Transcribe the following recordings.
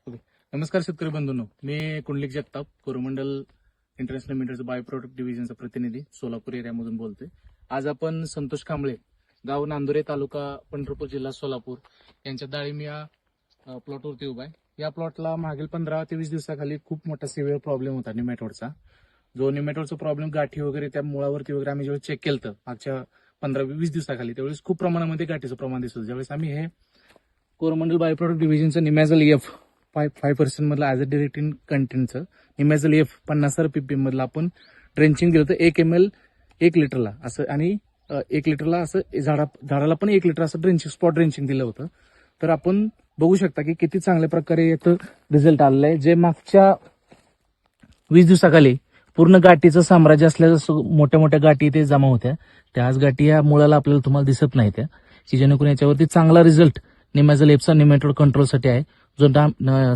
नमस्कार शेतकरी बंधूंनो, मी कुंडलिक जगताप, कोरोमंडल इंटरनॅशनल लिमिटेडचं बायो प्रोडक्ट डिव्हिजनचा प्रतिनिधी सोलापूर एरियामधून बोलतोय. आज आपण संतोष कांबळे, गाव नांदुरे, तालुका पंढरपूर, जिल्हा सोलापूर यांच्या डाळिंब या प्लॉटवरती उभा आहे. या प्लॉटला मागील 15 ते 20 दिवसाखाली खूप मोठा सिव्हिअर प्रॉब्लेम होता निमॅटोडचा. जो निमॅटोडचा प्रॉब्लेम गाठी वगैरे त्या मुळावरती वगैरे आम्ही जेव्हा चेक केलं मागच्या 15-20 दिवसाखाली, त्यावेळेस खूप प्रमाणामध्ये गाठीचं प्रमाण दिसत होतं. ज्यावेळेस आम्ही हे कोरोमंडल बायो प्रोडक्ट डिव्हिजनचं निमॅझल एफ 5% मधलं ॲज अ डिरेक्ट इन कंटेंटचं निमॅझल एफ 50 ppm मधलं आपण ड्रेंचिंग दिलं होतं 1 ml 1 लिटरला असं, आणि 1 लिटरला असं झाडाला पण 1 लिटर असं ड्रेंचिंग स्पॉट ड्रेंचिंग दिलं होतं. तर आपण बघू शकता की किती चांगल्या प्रकारे याचं रिझल्ट आलेलं आहे. जे मागच्या 20 दिवसाखाली पूर्ण गाठीचं साम्राज्य असल्याचं मोठ्या मोठ्या गाठी इथे जमा होत्या, त्या आज गाठी या मुळाला आपल्याला तुम्हाला दिसत नाही त्या, की जेणेकरून याच्यावरती चांगला रिझल्ट निमॅझल एफचा निमॅटोड कंट्रोलसाठी आहे, जो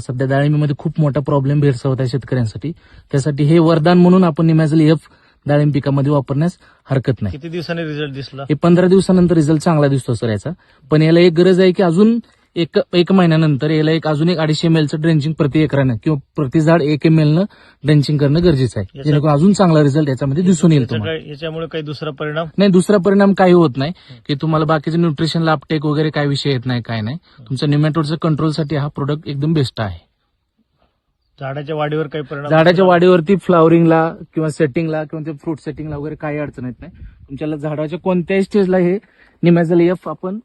सध्या डाळिंबीमध्ये खूप मोठा प्रॉब्लेम भेडसावत आहे शेतकऱ्यांसाठी. त्यासाठी हे वरदान म्हणून आपण निमॅझल एफ डाळिंब पिकामध्ये वापरण्यास हरकत नाही. किती दिवसांनी रिझल्ट दिसला? हे 15 दिवसानंतर रिझल्ट चांगला दिसतो सर याचा. पण याला एक गरज आहे की अजून एक महिन्यानंतर याला अजून 250 ml ड्रेंचिंग प्रति एकरानं किंवा प्रति झाड 1 ml ड्रेंचिंग करणं गरजेचं आहे, जेणेकरून अजून चांगला रिझल्ट याच्यामध्ये दिसून येईल तुम्हाला. याच्यामुळे काही दुसरा परिणाम नाही, दुसरा परिणाम काही होत नाही, की तुम्हाला बाकीचे न्यूट्रिशन अपटेक वगैरे काही विषय येत नाही, काय नाही. तुमच्या निमॅटोडच्या कंट्रोलसाठी हा प्रोडक्ट एकदम बेस्ट आहे. झाडाच्या वाढीवर काही परिणाम? झाडाच्या वाढीवरती, फ्लॉवरिंगला किंवा सेटिंगला किंवा फ्रूट सेटिंगला वगैरे काही अडचण येत नाही. तुमच्याला झाडाच्या कोणत्याही स्टेजला हे निमॅझल एफ आपण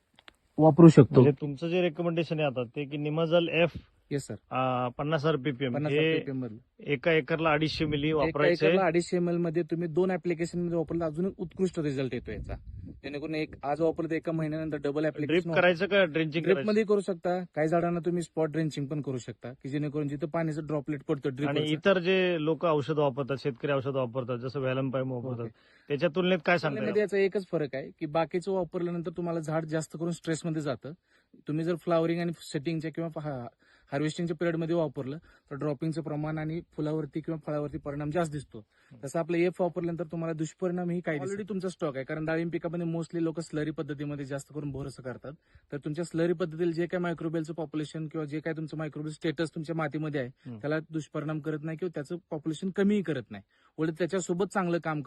वापरू शकतो. म्हणजे तुमचं जे रेकमेंडेशन आहे आता ते की निमॅझल एफ येस सर, 50 ppm 50 हे ppm मधलं. एका एकरला 250 मिली वापरायचे. 250 ml मध्ये तुम्ही 2 ऍप्लिकेशन मध्ये वापरलं अजून उत्कृष्ट रिझल्ट येतो याचा. जेणेकरून आज वापरलं तर 1 महिन्यानंतर डबल ड्रिप ऍप्लिकेशन करायचं का ड्रेंचिंग ड्रिप करायचं? मध्ये करू शकता. काही झाडांना तुम्ही स्पॉट ड्रेंचिंग पण करू शकता, की जेणेकरून जिथं पाण्याचं ड्रॉपलेट पडतो आणि ड्रिप. इतर जे लोक औषध वापरतात, शेतकरी औषध वापरतात, जसं व्हॅलम पाईम वापरतात, त्याच्या तुलनेत काय सांगता? याचा एकच फरक आहे की बाकीचं वापरल्यानंतर तुम्हाला झाड जास्त करून स्ट्रेसमध्ये जातं. तुम्ही जर फ्लावरिंग आणि सेटिंगच्या किंवा हार्वेस्टिंगच्या पिरियडमध्ये वापरलं तर ड्रॉपिंगचं प्रमाण आणि फुलावरती किंवा फळावरती परिणाम जास्त दिसतो. तसं आपलं एफ वापरल्यानंतर तुम्हाला दुष्परिणाम ही काही ऑलरेडी तुमचा स्टॉक आहे, कारण डाळिंब पिकामध्ये मोस्टली लोक स्लरी पद्धतीमध्ये जास्त करून भरोसा करतात. तर तुमच्या स्लरी पद्धतीला जे काय मायक्रोबेलचं पॉप्युलेशन किंवा जे काय तुमचं मायक्रोबेल स्टेटस तुमच्या मातीमध्ये आहे त्याला दुष्परिणाम करत नाही किंवा त्याचं पॉप्युलेशन कमीही करत नाही, उलट त्याच्यासोबत चांगलं काम